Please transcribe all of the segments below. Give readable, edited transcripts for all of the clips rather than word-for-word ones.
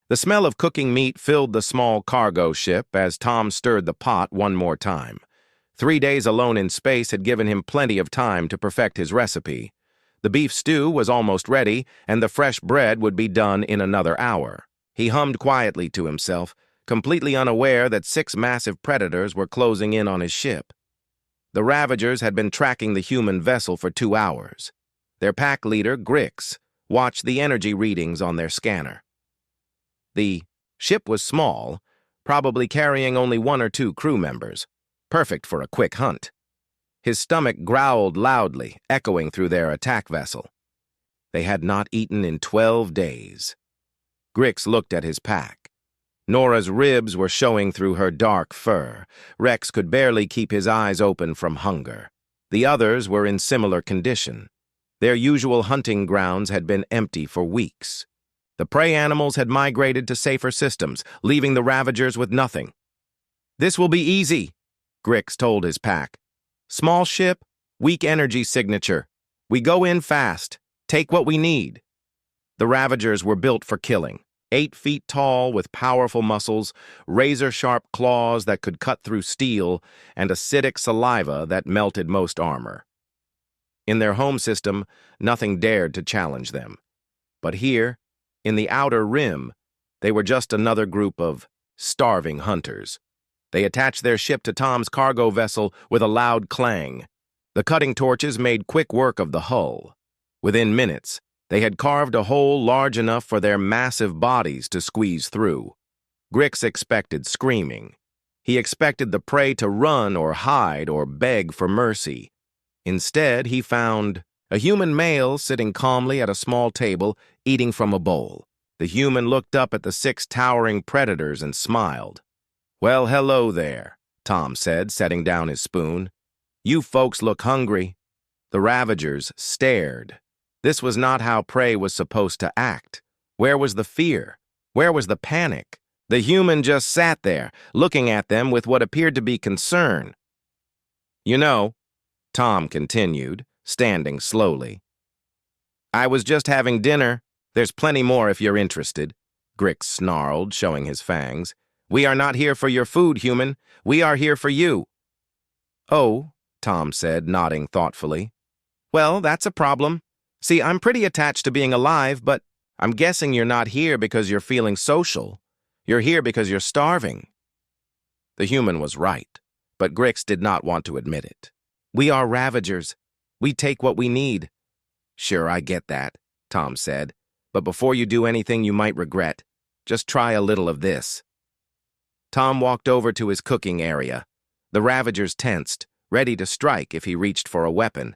The smell of cooking meat filled the small cargo ship as Tom stirred the pot one more time. 3 days alone in space had given him plenty of time to perfect his recipe. The beef stew was almost ready, and the fresh bread would be done in another hour. He hummed quietly to himself, completely unaware that 6 massive predators were closing in on his ship. The Ravagers had been tracking the human vessel for 2 hours. Their pack leader, Grix, watched the energy readings on their scanner. The ship was small, probably carrying only 1 or 2 crew members, perfect for a quick hunt. His stomach growled loudly, echoing through their attack vessel. They had not eaten in 12 days. Grix looked at his pack. Nora's ribs were showing through her dark fur. Rex could barely keep his eyes open from hunger. The others were in similar condition. Their usual hunting grounds had been empty for weeks. The prey animals had migrated to safer systems, leaving the Ravagers with nothing. "This will be easy," Grix told his pack. "Small ship, weak energy signature. We go in fast, take what we need." The Ravagers were built for killing. 8 feet tall with powerful muscles, razor-sharp claws that could cut through steel, and acidic saliva that melted most armor. In their home system, nothing dared to challenge them. But here, in the outer rim, they were just another group of starving hunters. They attached their ship to Tom's cargo vessel with a loud clang. The cutting torches made quick work of the hull. Within minutes, they had carved a hole large enough for their massive bodies to squeeze through. Grix expected screaming. He expected the prey to run or hide or beg for mercy. Instead, he found a human male sitting calmly at a small table, eating from a bowl. The human looked up at the 6 towering predators and smiled. "Well, hello there," Tom said, setting down his spoon. "You folks look hungry." The Ravagers stared. This was not how prey was supposed to act. Where was the fear? Where was the panic? The human just sat there, looking at them with what appeared to be concern. "You know," Tom continued, standing slowly, "I was just having dinner. There's plenty more if you're interested," Grix snarled, showing his fangs. "We are not here for your food, human. We are here for you." "Oh," Tom said, nodding thoughtfully. "Well, that's a problem. See, I'm pretty attached to being alive, but I'm guessing you're not here because you're feeling social. You're here because you're starving." The human was right, but Grix did not want to admit it. "We are Ravagers. We take what we need." "Sure, I get that," Tom said. "But before you do anything you might regret, just try a little of this." Tom walked over to his cooking area. The Ravagers tensed, ready to strike if he reached for a weapon.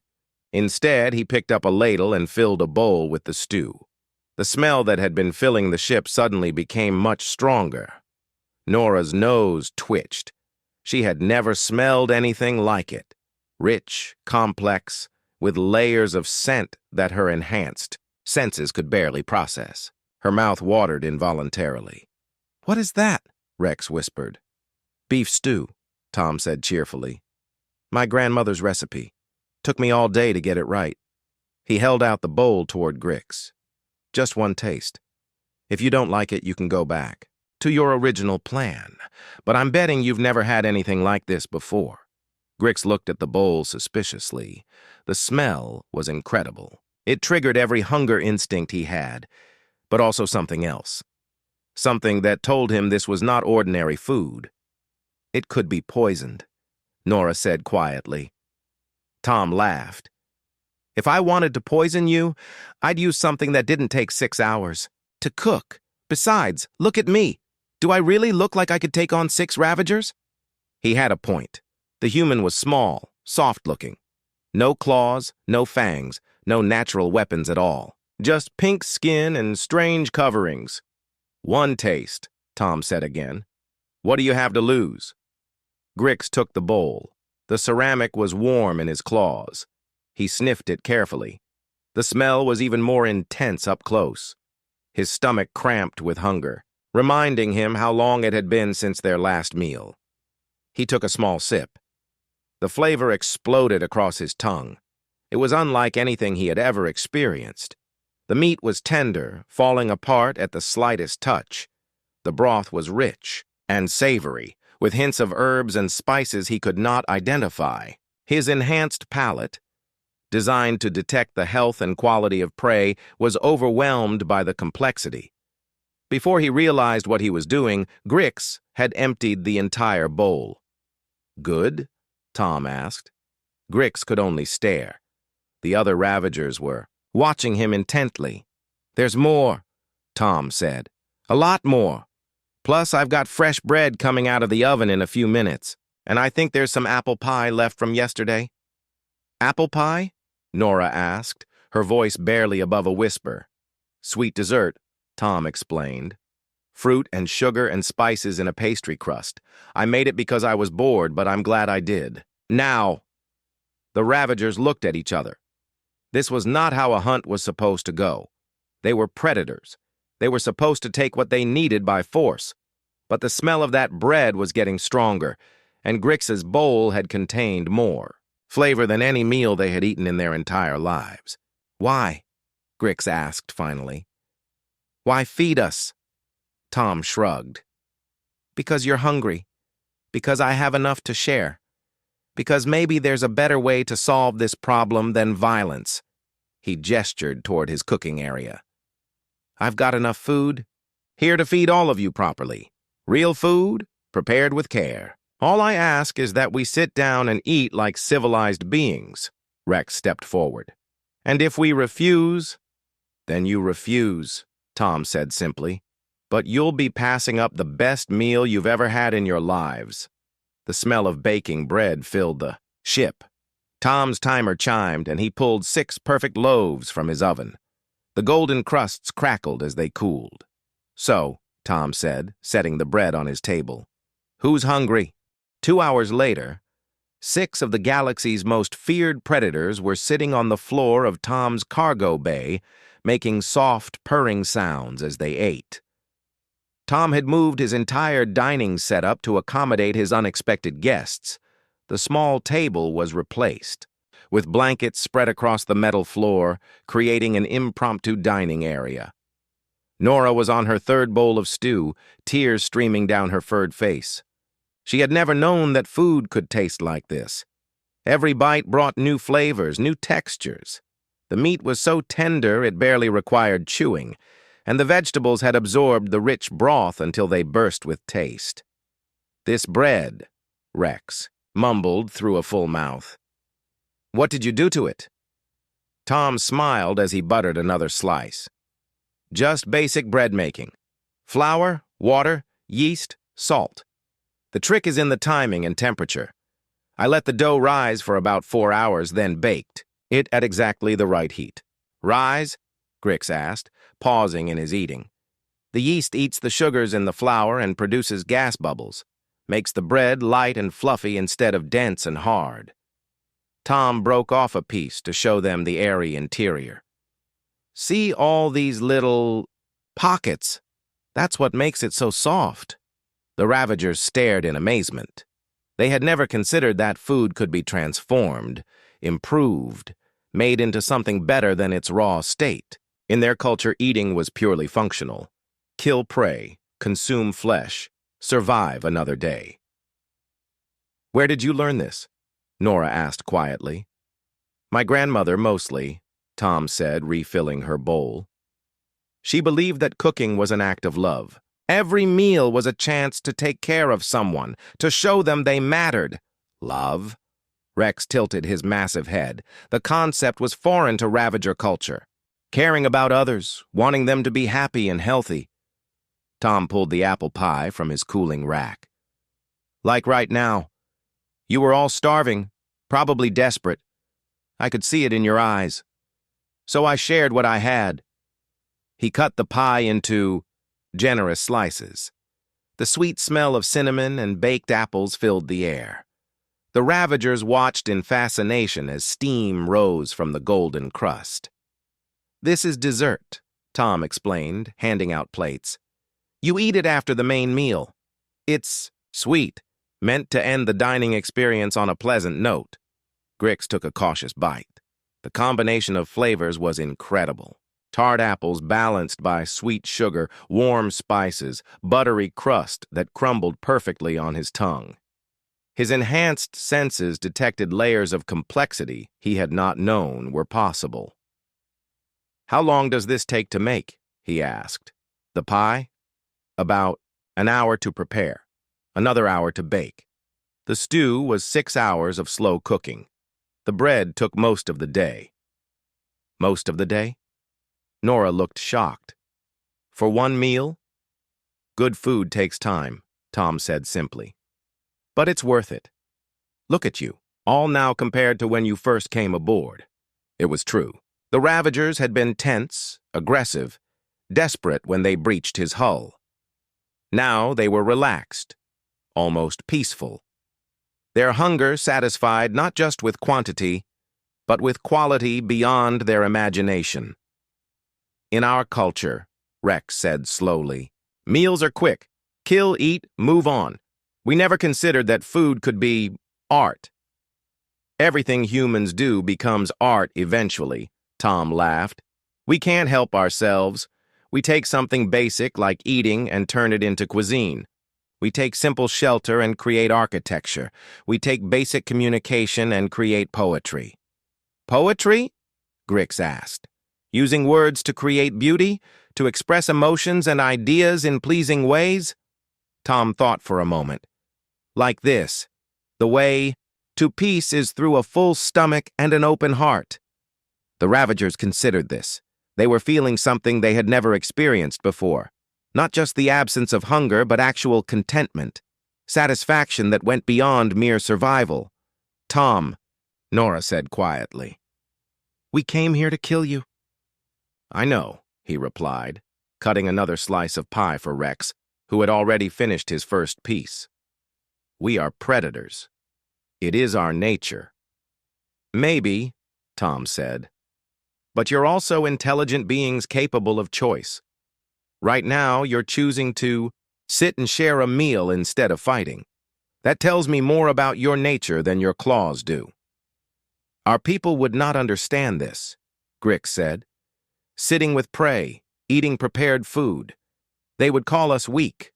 Instead, he picked up a ladle and filled a bowl with the stew. The smell that had been filling the ship suddenly became much stronger. Nora's nose twitched. She had never smelled anything like it. Rich, complex, with layers of scent that her enhanced senses could barely process. Her mouth watered involuntarily. "What is that?" Rex whispered. "Beef stew," Tom said cheerfully. "My grandmother's recipe. Took me all day to get it right." He held out the bowl toward Grix. "Just one taste. If you don't like it, you can go back to your original plan. But I'm betting you've never had anything like this before." Grix looked at the bowl suspiciously. The smell was incredible. It triggered every hunger instinct he had, but also something else. Something that told him this was not ordinary food. "It could be poisoned," Nora said quietly. Tom laughed. "If I wanted to poison you, I'd use something that didn't take 6 hours to cook. Besides, look at me. Do I really look like I could take on 6 Ravagers?" He had a point. The human was small, soft-looking. No claws, no fangs, no natural weapons at all. Just pink skin and strange coverings. "One taste," Tom said again. "What do you have to lose?" Grix took the bowl. The ceramic was warm in his claws. He sniffed it carefully. The smell was even more intense up close. His stomach cramped with hunger, reminding him how long it had been since their last meal. He took a small sip. The flavor exploded across his tongue. It was unlike anything he had ever experienced. The meat was tender, falling apart at the slightest touch. The broth was rich and savory, with hints of herbs and spices he could not identify. His enhanced palate, designed to detect the health and quality of prey, was overwhelmed by the complexity. Before he realized what he was doing, Grix had emptied the entire bowl. "Good?" Tom asked. Grix could only stare. The other Ravagers were watching him intently. "There's more," Tom said. "A lot more. Plus, I've got fresh bread coming out of the oven in a few minutes, and I think there's some apple pie left from yesterday." "Apple pie?" Nora asked, her voice barely above a whisper. "Sweet dessert," Tom explained. "Fruit and sugar and spices in a pastry crust. I made it because I was bored, but I'm glad I did. Now!" The Ravagers looked at each other. This was not how a hunt was supposed to go. They were predators. They were supposed to take what they needed by force. But the smell of that bread was getting stronger, and Grix's bowl had contained more flavor than any meal they had eaten in their entire lives. "Why?" Grix asked finally. "Why feed us?" Tom shrugged. "Because you're hungry. Because I have enough to share. Because maybe there's a better way to solve this problem than violence." He gestured toward his cooking area. "I've got enough food, here to feed all of you properly. Real food, prepared with care. All I ask is that we sit down and eat like civilized beings." Rex stepped forward. "And if we refuse, then you refuse," Tom said simply. "But you'll be passing up the best meal you've ever had in your lives." The smell of baking bread filled the ship. Tom's timer chimed, and he pulled 6 perfect loaves from his oven. The golden crusts crackled as they cooled. "So," Tom said, setting the bread on his table, "who's hungry?" 2 hours later, 6 of the galaxy's most feared predators were sitting on the floor of Tom's cargo bay, making soft, purring sounds as they ate. Tom had moved his entire dining setup to accommodate his unexpected guests. The small table was replaced, with blankets spread across the metal floor, creating an impromptu dining area. Nora was on her 3rd bowl of stew, tears streaming down her furred face. She had never known that food could taste like this. Every bite brought new flavors, new textures. The meat was so tender it barely required chewing, and the vegetables had absorbed the rich broth until they burst with taste. "This bread," Rex mumbled through a full mouth. "What did you do to it?" Tom smiled as he buttered another slice. "Just basic bread making. Flour, water, yeast, salt. The trick is in the timing and temperature. I let the dough rise for about 4 hours, then baked it at exactly the right heat." "Rise?" Grix asked, pausing in his eating. "The yeast eats the sugars in the flour and produces gas bubbles, makes the bread light and fluffy instead of dense and hard." Tom broke off a piece to show them the airy interior. "See all these little pockets? That's what makes it so soft." The Ravagers stared in amazement. They had never considered that food could be transformed, improved, made into something better than its raw state. In their culture, eating was purely functional. Kill prey, consume flesh, survive another day. "Where did you learn this?" Nora asked quietly. "My grandmother, mostly," Tom said, refilling her bowl. "She believed that cooking was an act of love. Every meal was a chance to take care of someone, to show them they mattered." "Love?" Rex tilted his massive head. The concept was foreign to Ravager culture. "Caring about others, wanting them to be happy and healthy." Tom pulled the apple pie from his cooling rack. "Like right now. You were all starving, probably desperate. I could see it in your eyes. So I shared what I had." He cut the pie into generous slices. The sweet smell of cinnamon and baked apples filled the air. The Ravagers watched in fascination as steam rose from the golden crust. "This is dessert," Tom explained, handing out plates. "You eat it after the main meal. It's sweet, meant to end the dining experience on a pleasant note." Grix took a cautious bite. The combination of flavors was incredible. Tart apples balanced by sweet sugar, warm spices, buttery crust that crumbled perfectly on his tongue. His enhanced senses detected layers of complexity he had not known were possible. "How long does this take to make?" he asked. "The pie?" "About an hour to prepare, another hour to bake. The stew was 6 hours of slow cooking. The bread took most of the day." "Most of the day?" Nora looked shocked. "For one meal?" "Good food takes time," Tom said simply. "But it's worth it. Look at you, all now compared to when you first came aboard." It was true. The Ravagers had been tense, aggressive, desperate when they breached his hull. Now they were relaxed, almost peaceful. Their hunger satisfied not just with quantity, but with quality beyond their imagination. "In our culture," Rex said slowly, "meals are quick. Kill, eat, move on. We never considered that food could be art." "Everything humans do becomes art eventually," Tom laughed. "We can't help ourselves. We take something basic like eating and turn it into cuisine. We take simple shelter and create architecture. We take basic communication and create poetry." "Poetry?" Grix asked. "Using words to create beauty, to express emotions and ideas in pleasing ways?" Tom thought for a moment. "Like this, the way to peace is through a full stomach and an open heart." The Ravagers considered this. They were feeling something they had never experienced before. Not just the absence of hunger, but actual contentment. Satisfaction that went beyond mere survival. "Tom," Nora said quietly, "we came here to kill you." "I know," he replied, cutting another slice of pie for Rex, who had already finished his first piece. "We are predators. It is our nature." "Maybe," Tom said, "but you're also intelligent beings capable of choice. Right now, you're choosing to sit and share a meal instead of fighting. That tells me more about your nature than your claws do." "Our people would not understand this," Grix said. "Sitting with prey, eating prepared food. They would call us weak."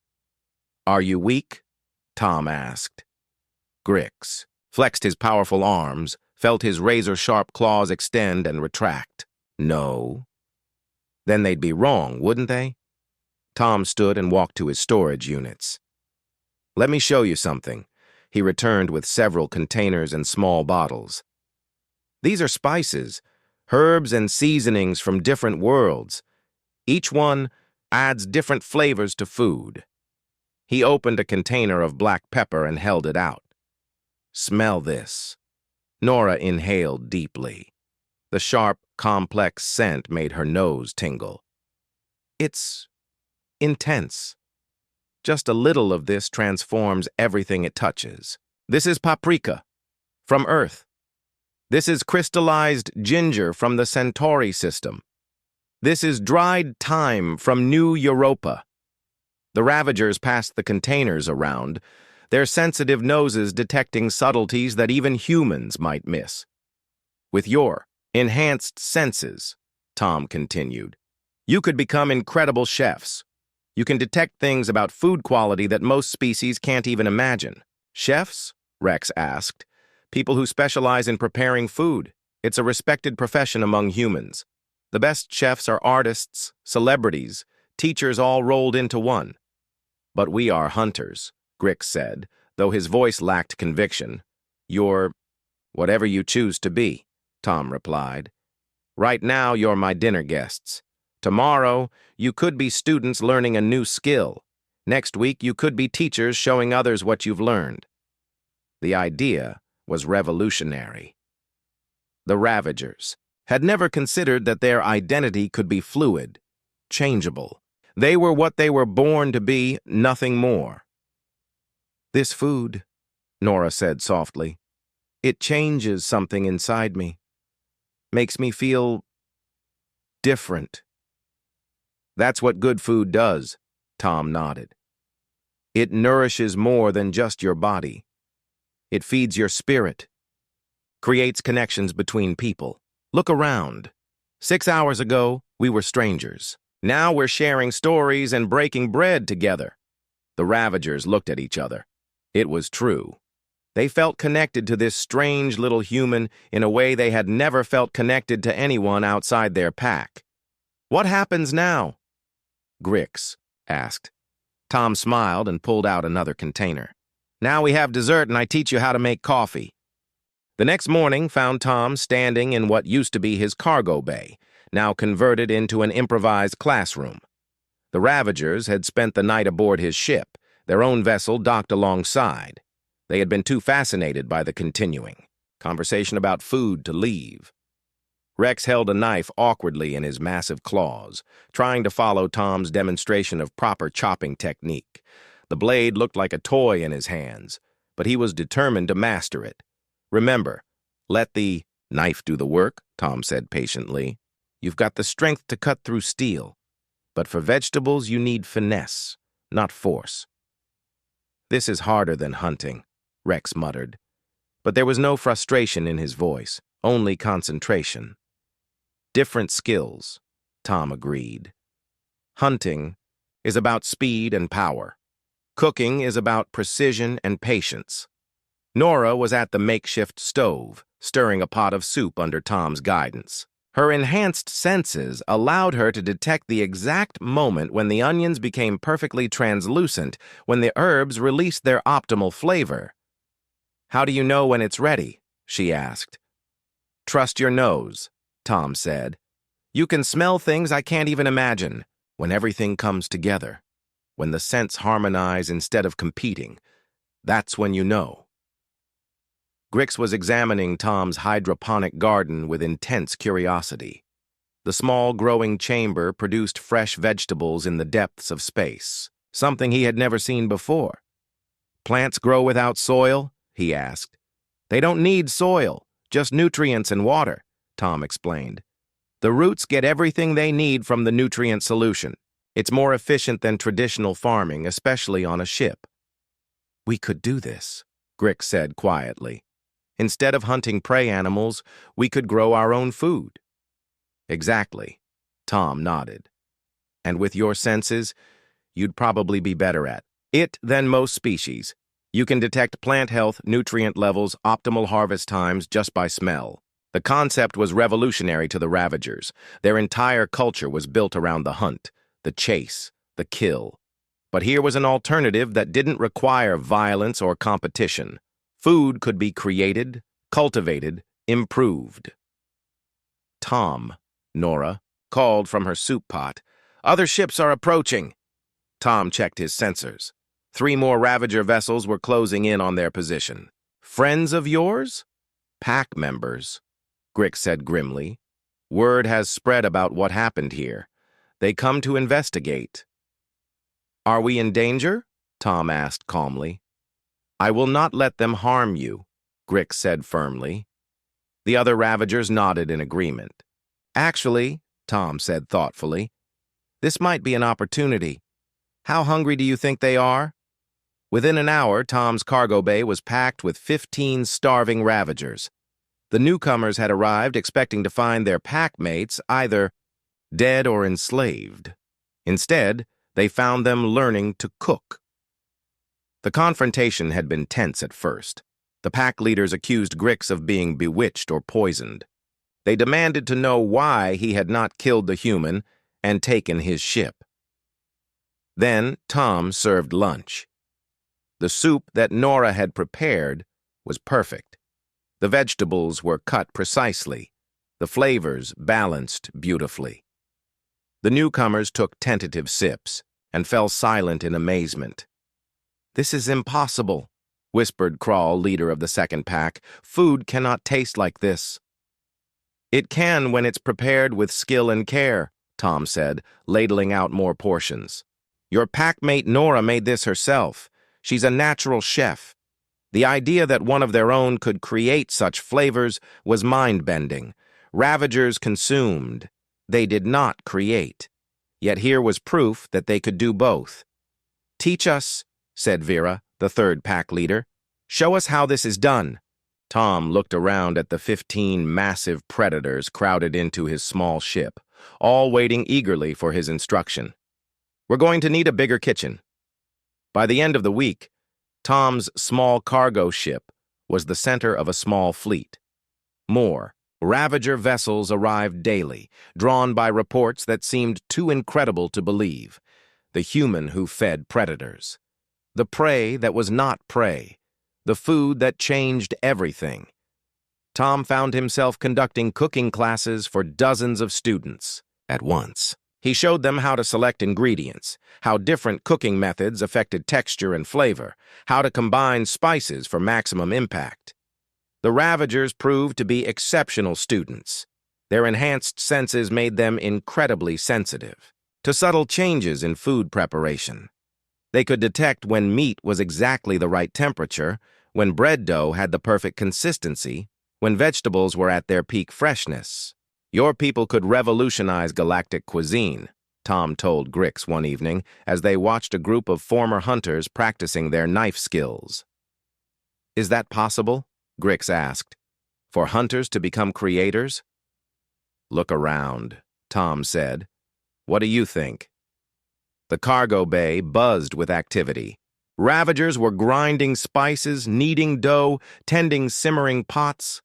"Are you weak?" Tom asked. Grix flexed his powerful arms, felt his razor-sharp claws extend and retract. "No." "Then they'd be wrong, wouldn't they?" Tom stood and walked to his storage units. "Let me show you something." He returned with several containers and small bottles. "These are spices, herbs and seasonings from different worlds. Each one adds different flavors to food." He opened a container of black pepper and held it out. "Smell this." Nora inhaled deeply. The sharp, complex scent made her nose tingle. "It's intense. Just a little of this transforms everything it touches. This is paprika, from Earth. This is crystallized ginger from the Centauri system. This is dried thyme from New Europa." The Ravagers passed the containers around, their sensitive noses detecting subtleties that even humans might miss. "With your enhanced senses," Tom continued, "you could become incredible chefs. You can detect things about food quality that most species can't even imagine." "Chefs?" Rex asked. "People who specialize in preparing food. It's a respected profession among humans. The best chefs are artists, celebrities, teachers all rolled into one." "But we are hunters," Grix said, though his voice lacked conviction. "You're whatever you choose to be," Tom replied. "Right now, you're my dinner guests. Tomorrow, you could be students learning a new skill. Next week, you could be teachers showing others what you've learned." The idea was revolutionary. The Ravagers had never considered that their identity could be fluid, changeable. They were what they were born to be, nothing more. "This food," Nora said softly, "it changes something inside me. Makes me feel different." "That's what good food does," Tom nodded. "It nourishes more than just your body. It feeds your spirit, creates connections between people. Look around. 6 hours ago, We were strangers. Now we're sharing stories and breaking bread together. The Ravagers looked at each other. It was true. They felt connected to this strange little human in a way they had never felt connected to anyone outside their pack. "What happens now?" Grix asked. Tom smiled and pulled out another container. "Now we have dessert and I teach you how to make coffee." The next morning found Tom standing in what used to be his cargo bay, now converted into an improvised classroom. The Ravagers had spent the night aboard his ship, their own vessel docked alongside. They had been too fascinated by the continuing conversation about food to leave. Rex held a knife awkwardly in his massive claws, trying to follow Tom's demonstration of proper chopping technique. The blade looked like a toy in his hands, but he was determined to master it. "Remember, let the knife do the work," Tom said patiently. "You've got the strength to cut through steel, but for vegetables you need finesse, not force." "This is harder than hunting," Rex muttered. But there was no frustration in his voice, only concentration. "Different skills," Tom agreed. "Hunting is about speed and power. Cooking is about precision and patience." Nora was at the makeshift stove, stirring a pot of soup under Tom's guidance. Her enhanced senses allowed her to detect the exact moment when the onions became perfectly translucent, when the herbs released their optimal flavor. "How do you know when it's ready?" she asked. "Trust your nose," Tom said. "You can smell things I can't even imagine. When everything comes together, when the scents harmonize instead of competing, that's when you know." Grix was examining Tom's hydroponic garden with intense curiosity. The small growing chamber produced fresh vegetables in the depths of space, something he had never seen before. "Plants grow without soil?" he asked. "They don't need soil, just nutrients and water," Tom explained. "The roots get everything they need from the nutrient solution. It's more efficient than traditional farming, especially on a ship." "We could do this," Grix said quietly. "Instead of hunting prey animals, we could grow our own food." "Exactly," Tom nodded. "And with your senses, you'd probably be better at it than most species. You can detect plant health, nutrient levels, optimal harvest times just by smell." The concept was revolutionary to the Ravagers. Their entire culture was built around the hunt, the chase, the kill. But here was an alternative that didn't require violence or competition. Food could be created, cultivated, improved. "Tom," Nora called from her soup pot. "Other ships are approaching." Tom checked his sensors. 3 more Ravager vessels were closing in on their position. "Friends of yours?" "Pack members," Grix said grimly. "Word has spread about what happened here. They come to investigate." "Are we in danger?" Tom asked calmly. "I will not let them harm you," Grix said firmly. The other Ravagers nodded in agreement. "Actually," Tom said thoughtfully, "this might be an opportunity. How hungry do you think they are?" Within an hour, Tom's cargo bay was packed with 15 starving Ravagers. The newcomers had arrived expecting to find their pack mates either dead or enslaved. Instead, they found them learning to cook. The confrontation had been tense at first. The pack leaders accused Grix of being bewitched or poisoned. They demanded to know why he had not killed the human and taken his ship. Then Tom served lunch. The soup that Nora had prepared was perfect. The vegetables were cut precisely, the flavors balanced beautifully. The newcomers took tentative sips and fell silent in amazement. "This is impossible," whispered Crawl, leader of the second pack. "Food cannot taste like this." "It can when it's prepared with skill and care," Tom said, ladling out more portions. "Your packmate Nora made this herself. She's a natural chef." The idea that one of their own could create such flavors was mind-bending. Ravagers consumed. They did not create. Yet here was proof that they could do both. "Teach us," said Vera, the third pack leader. "Show us how this is done." Tom looked around at the 15 massive predators crowded into his small ship, all waiting eagerly for his instruction. "We're going to need a bigger kitchen." By the end of the week, Tom's small cargo ship was the center of a small fleet. More Ravager vessels arrived daily, drawn by reports that seemed too incredible to believe. The human who fed predators. The prey that was not prey. The food that changed everything. Tom found himself conducting cooking classes for dozens of students at once. He showed them how to select ingredients, how different cooking methods affected texture and flavor, how to combine spices for maximum impact. The Ravagers proved to be exceptional students. Their enhanced senses made them incredibly sensitive to subtle changes in food preparation. They could detect when meat was exactly the right temperature, when bread dough had the perfect consistency, when vegetables were at their peak freshness. "Your people could revolutionize galactic cuisine," Tom told Grix one evening as they watched a group of former hunters practicing their knife skills. "Is that possible?" Grix asked. "For hunters to become creators?" "Look around," Tom said. "What do you think?" The cargo bay buzzed with activity. Ravagers were grinding spices, kneading dough, tending simmering pots.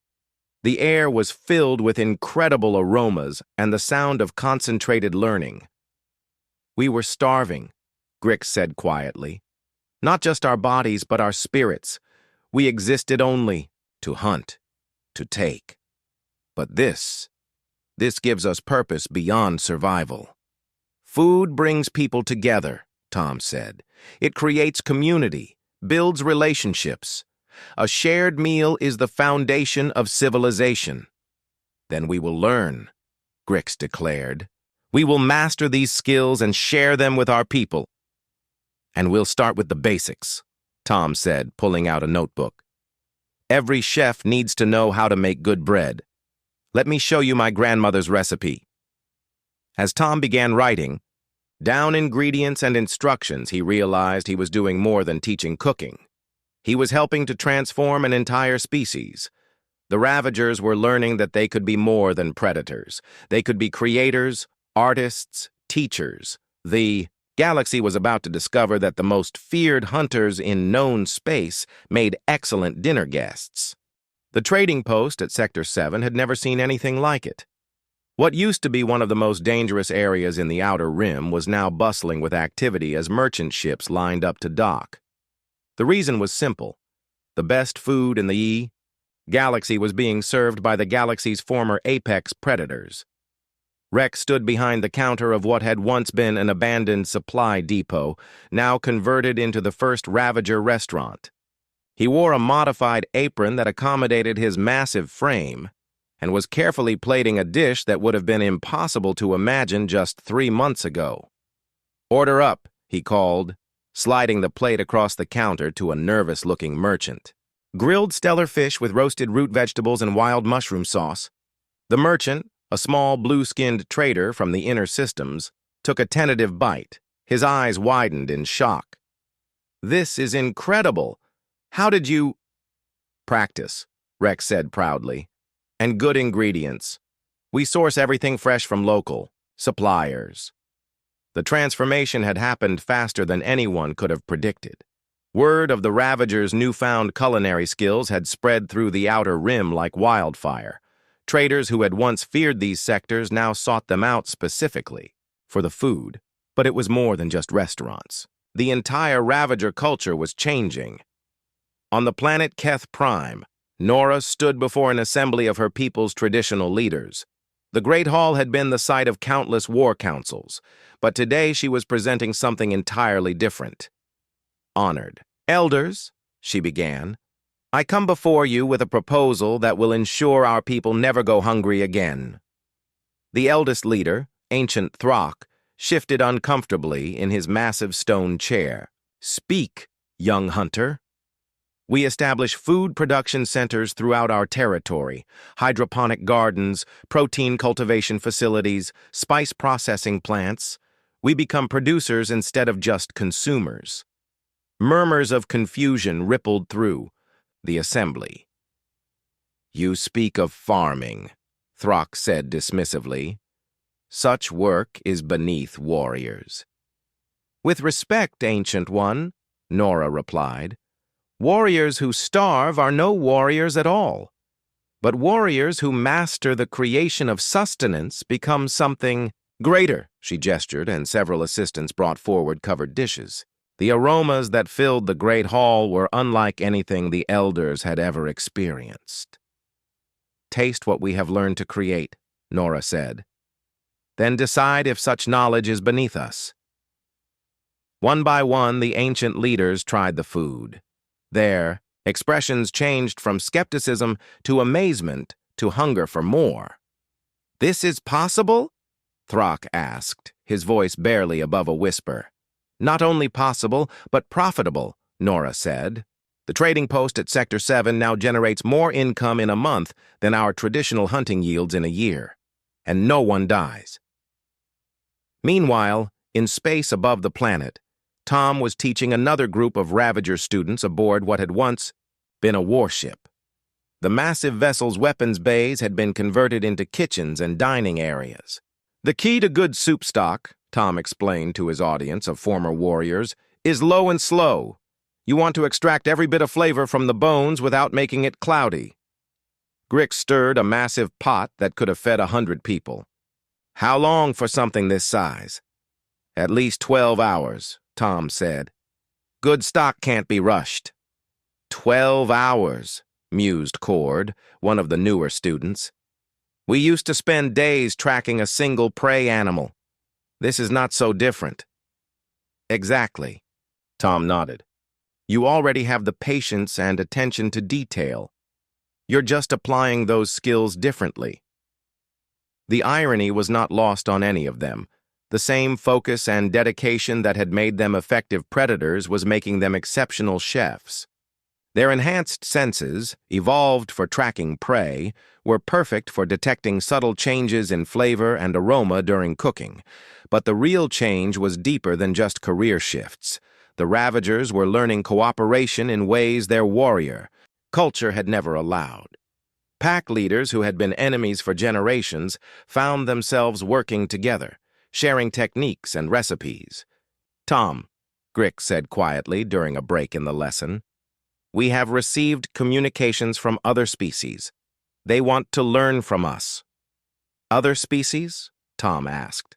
The air was filled with incredible aromas and the sound of concentrated learning. "We were starving," Grix said quietly. "Not just our bodies, but our spirits. We existed only to hunt, to take. But this gives us purpose beyond survival." "Food brings people together," Tom said. "It creates community, builds relationships. A shared meal is the foundation of civilization." "Then we will learn," Grix declared. "We will master these skills and share them with our people." "And we'll start with the basics," Tom said, pulling out a notebook. "Every chef needs to know how to make good bread. Let me show you my grandmother's recipe." As Tom began writing down ingredients and instructions, he realized he was doing more than teaching cooking. He was helping to transform an entire species. The Ravagers were learning that they could be more than predators. They could be creators, artists, teachers. The galaxy was about to discover that the most feared hunters in known space made excellent dinner guests. The trading post at Sector 7 had never seen anything like it. What used to be one of the most dangerous areas in the Outer Rim was now bustling with activity as merchant ships lined up to dock. The reason was simple. The best food in the galaxy was being served by the galaxy's former apex predators. Rex stood behind the counter of what had once been an abandoned supply depot, now converted into the first Ravager restaurant. He wore a modified apron that accommodated his massive frame, and was carefully plating a dish that would have been impossible to imagine just 3 months ago. "Order up," he called, sliding the plate across the counter to a nervous-looking merchant. "Grilled stellar fish with roasted root vegetables and wild mushroom sauce." The merchant, a small blue-skinned trader from the inner systems, took a tentative bite. His eyes widened in shock. "This is incredible. How did you—" "Practice," Rex said proudly. "And good ingredients. We source everything fresh from local suppliers." The transformation had happened faster than anyone could have predicted. Word of the Ravagers' newfound culinary skills had spread through the Outer Rim like wildfire. Traders who had once feared these sectors now sought them out specifically for the food. But it was more than just restaurants. The entire Ravager culture was changing. On the planet Keth Prime, Nora stood before an assembly of her people's traditional leaders. The Great Hall had been the site of countless war councils, but today she was presenting something entirely different. "Honored elders," she began, "I come before you with a proposal that will ensure our people never go hungry again." The eldest leader, Ancient Throck, shifted uncomfortably in his massive stone chair. "Speak, young hunter." "We establish food production centers throughout our territory, hydroponic gardens, protein cultivation facilities, spice processing plants. We become producers instead of just consumers." Murmurs of confusion rippled through the assembly. You speak of farming, Throck said dismissively. Such work is beneath warriors. With respect, Ancient One, Nora replied, warriors who starve are no warriors at all. But warriors who master the creation of sustenance become something greater, she gestured, and several assistants brought forward covered dishes. The aromas that filled the great hall were unlike anything the elders had ever experienced. Taste what we have learned to create, Nora said. Then decide if such knowledge is beneath us. One by one, the ancient leaders tried the food. Their expressions changed from skepticism to amazement to hunger for more. This is possible? Throck asked, his voice barely above a whisper. Not only possible, but profitable, Nora said. The trading post at Sector 7 now generates more income in a month than our traditional hunting yields in a year. And no one dies. Meanwhile, in space above the planet, Tom was teaching another group of Ravager students aboard what had once been a warship. The massive vessel's weapons bays had been converted into kitchens and dining areas. The key to good soup stock, Tom explained to his audience of former warriors, is low and slow. You want to extract every bit of flavor from the bones without making it cloudy. Grix stirred a massive pot that could have fed 100 people. How long for something this size? At least 12 hours, Tom said. Good stock can't be rushed. 12 hours, mused Cord, one of the newer students. We used to spend days tracking a single prey animal. This is not so different. Exactly, Tom nodded. You already have the patience and attention to detail. You're just applying those skills differently. The irony was not lost on any of them. The same focus and dedication that had made them effective predators was making them exceptional chefs. Their enhanced senses, evolved for tracking prey, were perfect for detecting subtle changes in flavor and aroma during cooking. But the real change was deeper than just career shifts. The Ravagers were learning cooperation in ways their warrior culture had never allowed. Pack leaders who had been enemies for generations found themselves working together, sharing techniques and recipes. Tom, Grix said quietly during a break in the lesson, we have received communications from other species. They want to learn from us. Other species? Tom asked.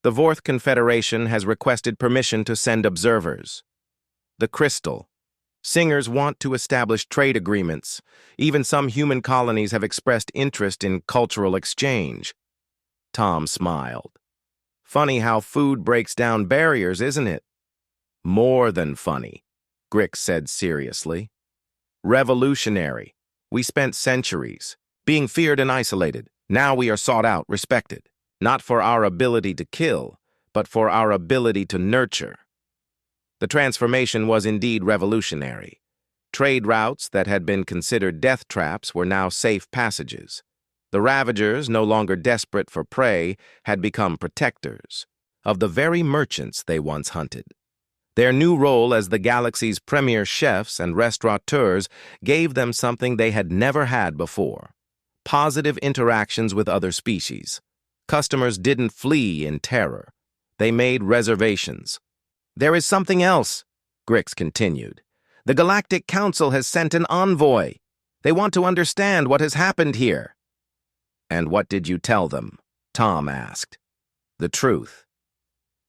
The Vorth Confederation has requested permission to send observers. The Crystal. Singers want to establish trade agreements. Even some human colonies have expressed interest in cultural exchange. Tom smiled. Funny how food breaks down barriers, isn't it? More than funny, Grix said seriously. Revolutionary. We spent centuries being feared and isolated. Now we are sought out, respected, not for our ability to kill, but for our ability to nurture. The transformation was indeed revolutionary. Trade routes that had been considered death traps were now safe passages. The Ravagers, no longer desperate for prey, had become protectors of the very merchants they once hunted. Their new role as the galaxy's premier chefs and restaurateurs gave them something they had never had before: positive interactions with other species. Customers didn't flee in terror. They made reservations. There is something else, Grix continued. The Galactic Council has sent an envoy. They want to understand what has happened here. And what did you tell them? Tom asked. The truth.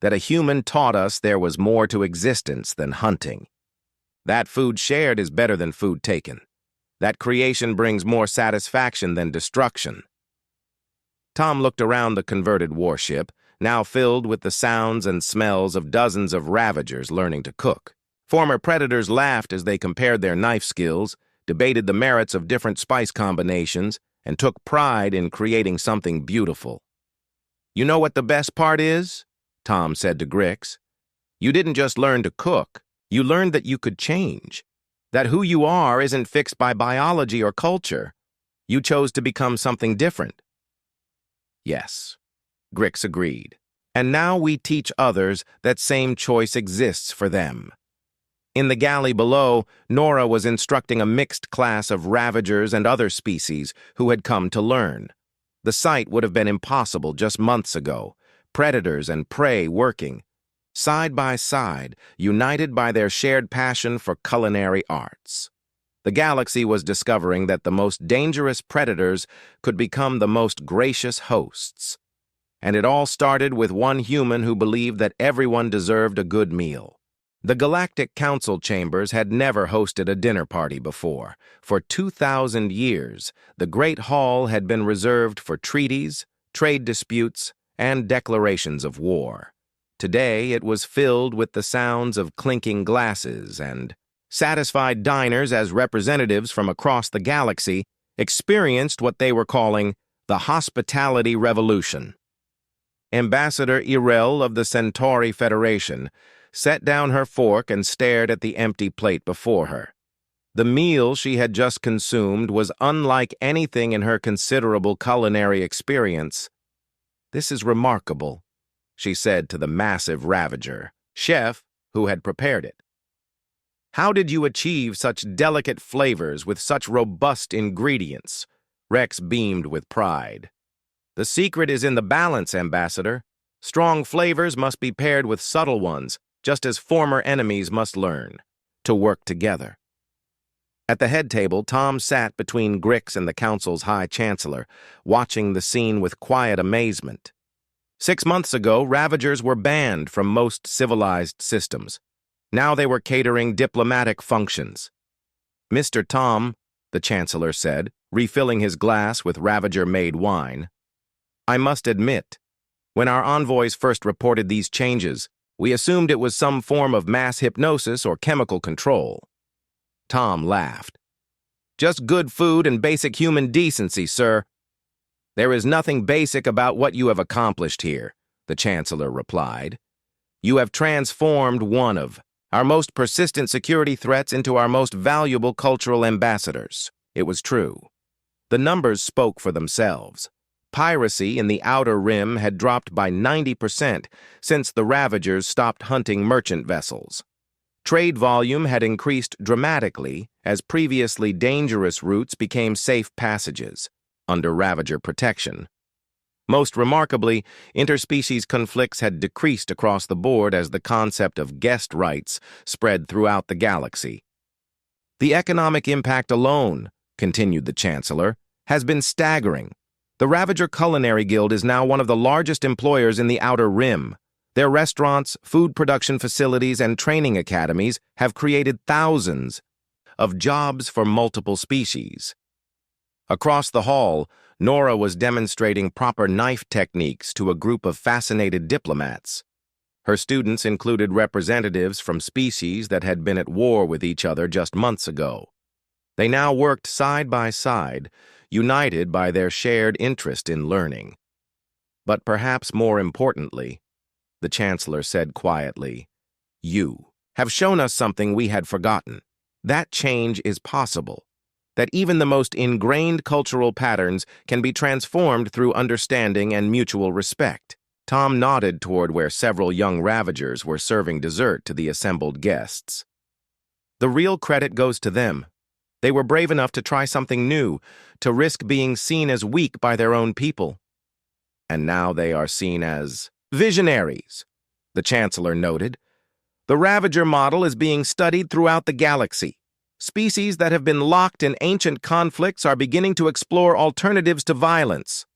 That a human taught us there was more to existence than hunting. That food shared is better than food taken. That creation brings more satisfaction than destruction. Tom looked around the converted warship, now filled with the sounds and smells of dozens of Ravagers learning to cook. Former predators laughed as they compared their knife skills, debated the merits of different spice combinations, and took pride in creating something beautiful. You know what the best part is? Tom said to Grix. You didn't just learn to cook. You learned that you could change. That who you are isn't fixed by biology or culture. You chose to become something different. Yes, Grix agreed. And now we teach others that same choice exists for them. In the galley below, Nora was instructing a mixed class of ravagers and other species who had come to learn. The sight would have been impossible just months ago, predators and prey working, side by side, united by their shared passion for culinary arts. The galaxy was discovering that the most dangerous predators could become the most gracious hosts. And it all started with one human who believed that everyone deserved a good meal. The Galactic Council chambers had never hosted a dinner party before. For 2,000 years, the Great Hall had been reserved for treaties, trade disputes, and declarations of war. Today, it was filled with the sounds of clinking glasses, and satisfied diners as representatives from across the galaxy experienced what they were calling the Hospitality Revolution. Ambassador Irel of the Centauri Federation set down her fork and stared at the empty plate before her. The meal she had just consumed was unlike anything in her considerable culinary experience. "This is remarkable," she said to the massive ravager, chef, who had prepared it. "How did you achieve such delicate flavors with such robust ingredients?" Rex beamed with pride. "The secret is in the balance, Ambassador. Strong flavors must be paired with subtle ones, just as former enemies must learn to work together." At the head table, Tom sat between Grix and the Council's High Chancellor, watching the scene with quiet amazement. 6 months ago, Ravagers were banned from most civilized systems. Now they were catering diplomatic functions. "Mr. Tom," the Chancellor said, refilling his glass with Ravager-made wine, "I must admit, when our envoys first reported these changes, we assumed it was some form of mass hypnosis or chemical control." Tom laughed. "Just good food and basic human decency, sir." "There is nothing basic about what you have accomplished here," the Chancellor replied. "You have transformed one of our most persistent security threats into our most valuable cultural ambassadors." It was true. The numbers spoke for themselves. Piracy in the Outer Rim had dropped by 90% since the Ravagers stopped hunting merchant vessels. Trade volume had increased dramatically as previously dangerous routes became safe passages under Ravager protection. Most remarkably, interspecies conflicts had decreased across the board as the concept of guest rights spread throughout the galaxy. "The economic impact alone," continued the Chancellor, "has been staggering. The Ravager Culinary Guild is now one of the largest employers in the Outer Rim. Their restaurants, food production facilities, and training academies have created thousands of jobs for multiple species." Across the hall, Nora was demonstrating proper knife techniques to a group of fascinated diplomats. Her students included representatives from species that had been at war with each other just months ago. They now worked side by side, united by their shared interest in learning. "But perhaps more importantly," the Chancellor said quietly, "you have shown us something we had forgotten. That change is possible. That even the most ingrained cultural patterns can be transformed through understanding and mutual respect." Tom nodded toward where several young Ravagers were serving dessert to the assembled guests. "The real credit goes to them. They were brave enough to try something new, to risk being seen as weak by their own people. And now they are seen as visionaries," the Chancellor noted. "The Ravager model is being studied throughout the galaxy. Species that have been locked in ancient conflicts are beginning to explore alternatives to violence."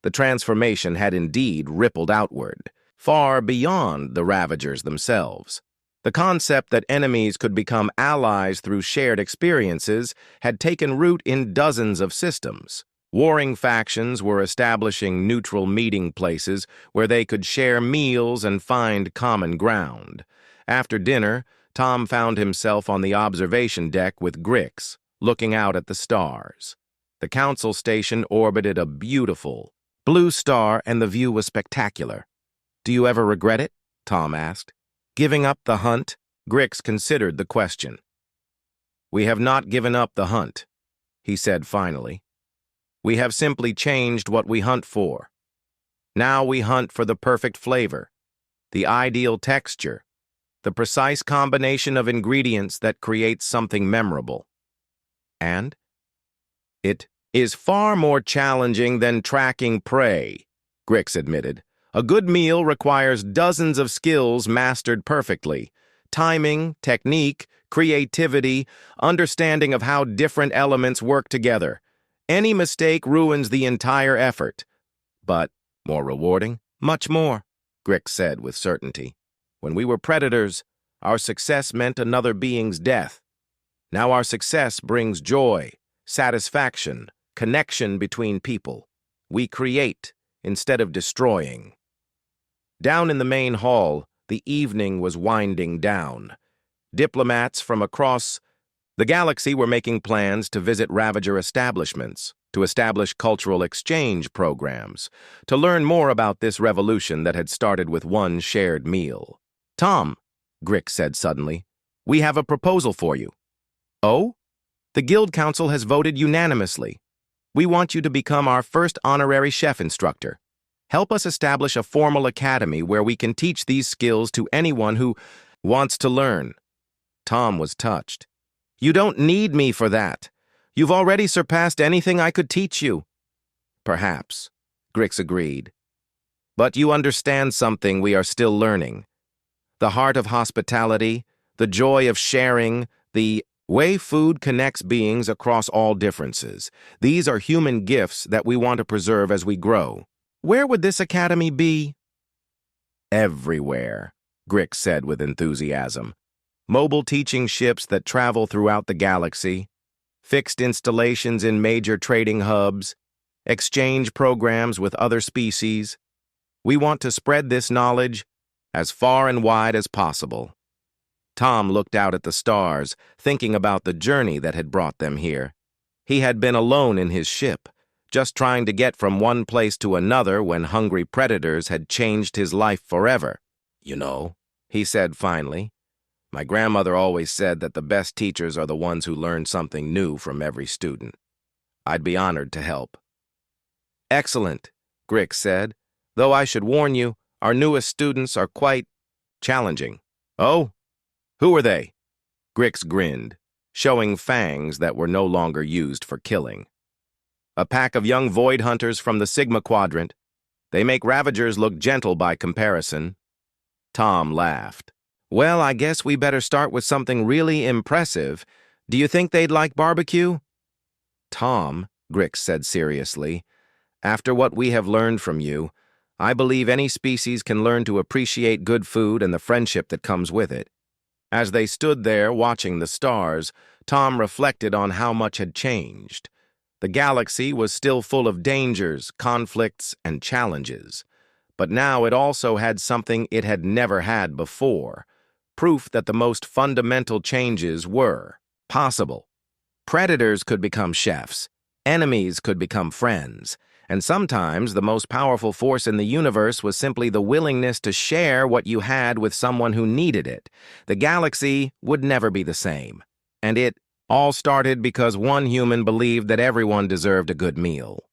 The transformation had indeed rippled outward, far beyond the Ravagers themselves. The concept that enemies could become allies through shared experiences had taken root in dozens of systems. Warring factions were establishing neutral meeting places where they could share meals and find common ground. After dinner, Tom found himself on the observation deck with Grix, looking out at the stars. The Council station orbited a beautiful blue star, and the view was spectacular. "Do you ever regret it?" Tom asked. "Giving up the hunt?" Grix considered the question. "We have not given up the hunt," he said finally. "We have simply changed what we hunt for. Now we hunt for the perfect flavor, the ideal texture, the precise combination of ingredients that creates something memorable. And it is far more challenging than tracking prey, Grix admitted. A good meal requires dozens of skills mastered perfectly. Timing, technique, creativity, understanding of how different elements work together. Any mistake ruins the entire effort. But more rewarding? Much more, Grix said with certainty. When we were predators, our success meant another being's death. Now our success brings joy, satisfaction, connection between people. We create instead of destroying. Down in the main hall, the evening was winding down. Diplomats from across the galaxy were making plans to visit Ravager establishments, to establish cultural exchange programs, to learn more about this revolution that had started with one shared meal. Tom, Grix said suddenly, we have a proposal for you. Oh? The Guild Council has voted unanimously. We want you to become our first honorary chef instructor. Help us establish a formal academy where we can teach these skills to anyone who wants to learn. Tom was touched. You don't need me for that. You've already surpassed anything I could teach you. Perhaps, Grix agreed. But you understand something we are still learning. The heart of hospitality, the joy of sharing, the way food connects beings across all differences. These are human gifts that we want to preserve as we grow. Where would this academy be? Everywhere, Grix said with enthusiasm. Mobile teaching ships that travel throughout the galaxy, fixed installations in major trading hubs, exchange programs with other species. We want to spread this knowledge as far and wide as possible. Tom looked out at the stars, thinking about the journey that had brought them here. He had been alone in his ship, just trying to get from one place to another when hungry predators had changed his life forever. You know, he said finally, my grandmother always said that the best teachers are the ones who learn something new from every student. I'd be honored to help. Excellent, Grix said, though I should warn you, our newest students are quite challenging. Oh? Who are they? Grix grinned, showing fangs that were no longer used for killing. A pack of young void hunters from the Sigma Quadrant. They make Ravagers look gentle by comparison. Tom laughed. Well, I guess we better start with something really impressive. Do you think they'd like barbecue? Tom, Grix said seriously, after what we have learned from you, I believe any species can learn to appreciate good food and the friendship that comes with it. As they stood there watching the stars, Tom reflected on how much had changed. The galaxy was still full of dangers, conflicts, and challenges. But now it also had something it had never had before, proof that the most fundamental changes were possible. Predators could become chefs, enemies could become friends, and sometimes the most powerful force in the universe was simply the willingness to share what you had with someone who needed it. The galaxy would never be the same. And it all started because one human believed that everyone deserved a good meal.